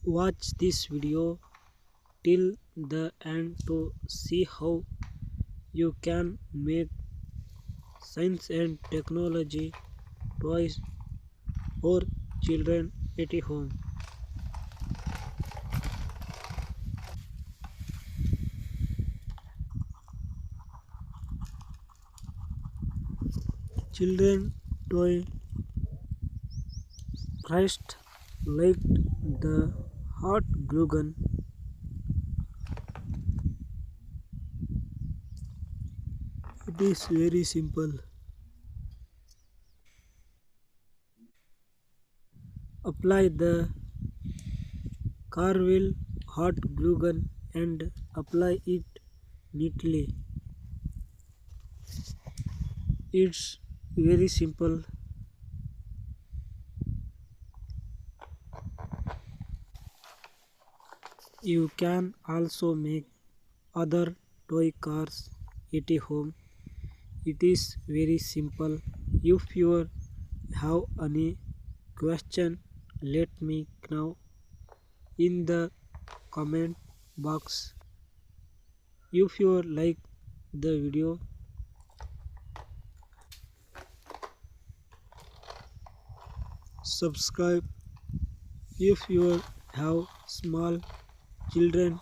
Watch this video till the end to see how you can make science and technology toys for children at home. Children toy Christ liked the hot glue gun. It is very simple. Apply the car wheel hot glue gun and apply it neatly. It's very simple. You can also make other toy cars at home. It is very simple. If you have any question, let me know in the comment box. If you like the video, subscribe. If you have small children,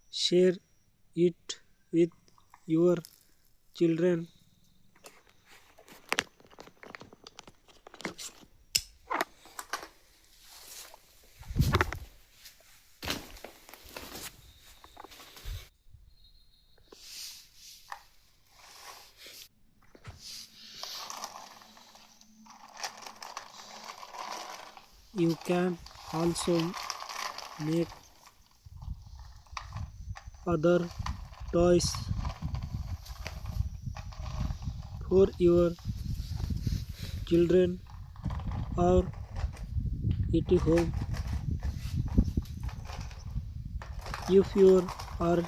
share it with your children. You can also make other toys for your children or at home. If you are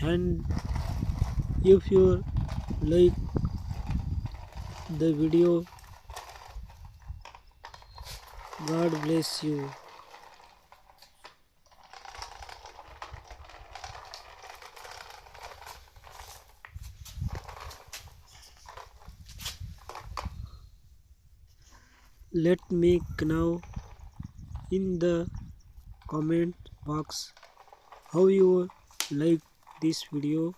hand if you like the video, God bless you. Let me know in the comment box how you like this video.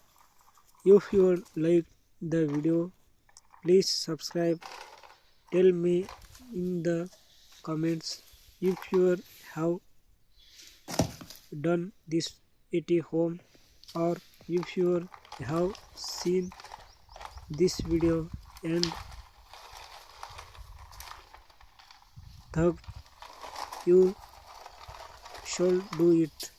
If you like the video, please subscribe. Tell me in the comments if you have done this at home or if you have seen this video and thought you should do it.